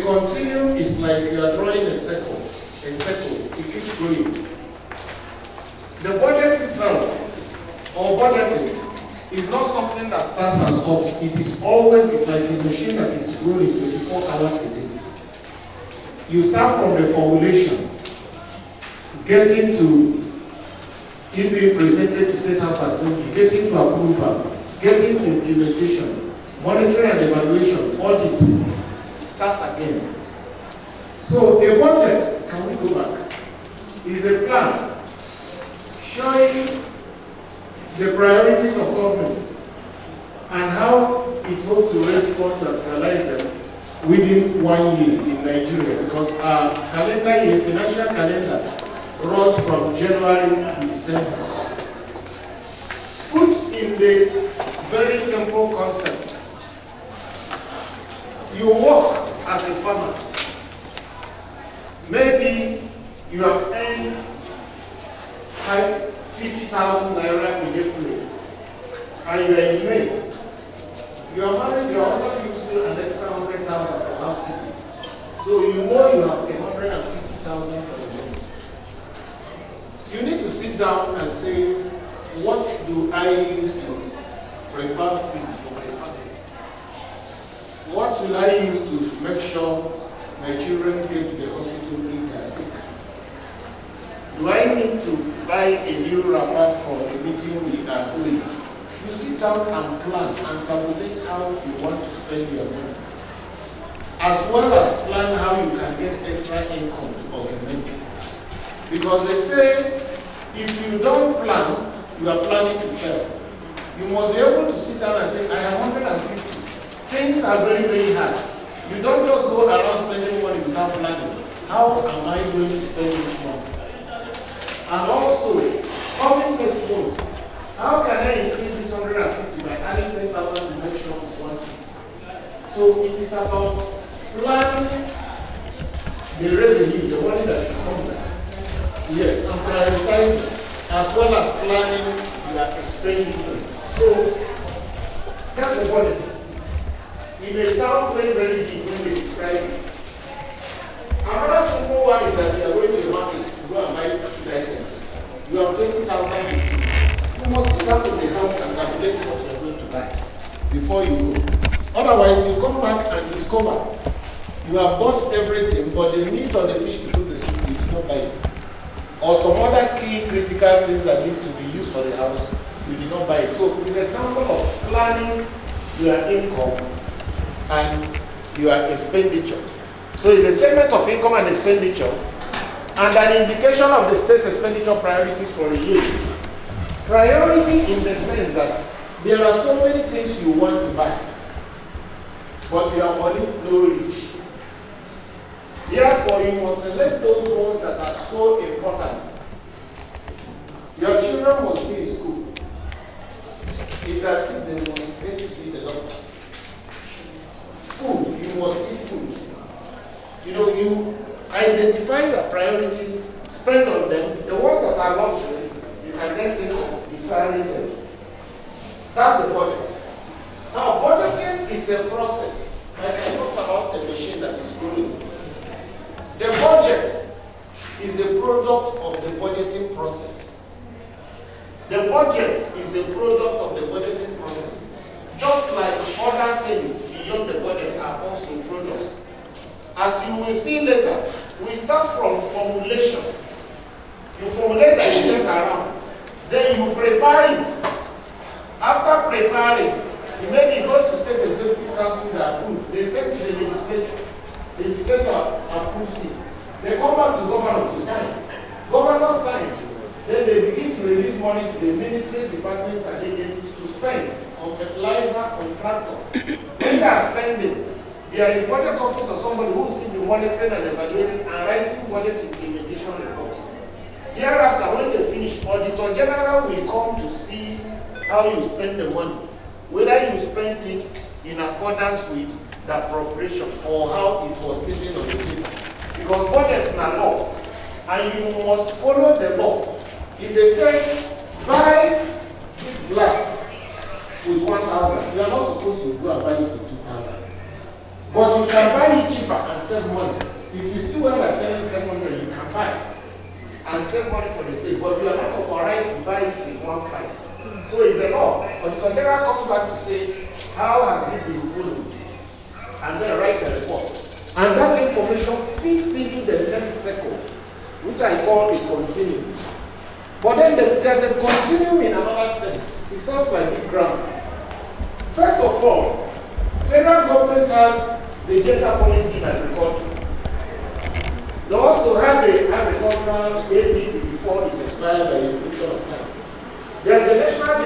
continue, it's like you are drawing a circle. It keeps going. The budget itself, or budgeting, is not something that starts and stops. It is always, it's like a machine that is rolling 24 hours a day. You start from the formulation, getting to it being presented to State House Assembly, getting to approval, getting to implementation, monitoring and evaluation, audit, it starts again. So a budget, can we go back, is a plan showing the priorities of governments and how it hopes to raise funds to actualize them within 1 year in Nigeria, because our calendar year, financial calendar, runs from January to December. Put in the very simple concept. You work as a farmer. Maybe you have earned 50,000 naira in April, and you are in May. You are married, your husband gives you an extra 100,000 for housekeeping. So you know you have 150,000 for the month. You need to sit down and say, what do I use to prepare food for my family? What will I use to make sure my children get to the hospital if they are sick? Do I need to buy a new wrapper for a meeting we are doing? You sit down and plan and calculate how you want to spend your money, as well as plan how you can get extra income to augment. Because they say, if you don't plan, you are planning to fail. You must be able to sit down and say, I have 150. Things are very, very hard. You don't just go around spending money without planning. How am I going to spend this money? And also, coming next month, how can I increase this 150 by adding 10,000 to make sure it's 160? So it is about planning the revenue, the money that should come back. Yes, and prioritizing, as well as planning your expenditure. So that's the point. It may sound very, very deep when they describe it. Another simple one is that you are going to the market to go and buy food items. You have 20,000 with you. You must sit down in the house and calculate what you are going to buy before you go. Otherwise, you come back and discover you have bought everything, but the meat or the fish to cook the soup, you did not buy it. Or some other key critical things that needs to be used for the house, you did not buy it. So it's an example of planning your income and your expenditure. So it's a statement of income and expenditure and an indication of the state's expenditure priorities for a year. Priority in the sense that there are so many things you want to buy, but your money no reach. Therefore, you must select those ones that are so important. Your children must be in school. If they are sick, they must get to see the doctor. Food, you must eat food. You know, you identify your priorities, spend on them. The ones that are luxury, you can then think of deferring them. That's the budget. Now, budgeting is a process. Like I talked about the machine that is rolling. The budget is a product of the budgeting process. The budget is a product of the budgeting process. Just like other things beyond the budget are also products. As you will see later, we start from formulation. You formulate the ideas around. Then you prepare it. After preparing, maybe it goes to State Executive Council that approve. They send to the legislature. The legislature approves it. They come back to governor to sign. Governor signs. Then they begin to release money to the ministries, departments, and agencies to spend on fertilizer, on tractor. When they are spending, there is budget office or somebody who will still be monitoring and evaluating and writing budget implementation report. Thereafter, when they finish, Auditor General will come to see how you spend the money, whether you spent it in accordance with the appropriation or how it was stated on the paper. Because budgets are law, and you must follow the law. If they say, buy this glass with 1,000, you are not supposed to go and buy it for 2,000. But you can buy it cheaper and save money. If you see where they're selling 700, you can buy and save money for the state, but you are not authorized to buy it with 1.5. So it's a law. But the container comes back to say, how has it been followed? And then write a report. And that information fits into the next cycle, which I call a continuum. But then there's a continuum in another sense. It sounds like big grammar. First of all, federal government has the gender policy in agriculture. They also have the agricultural APP before it expired by the function of time. There's a national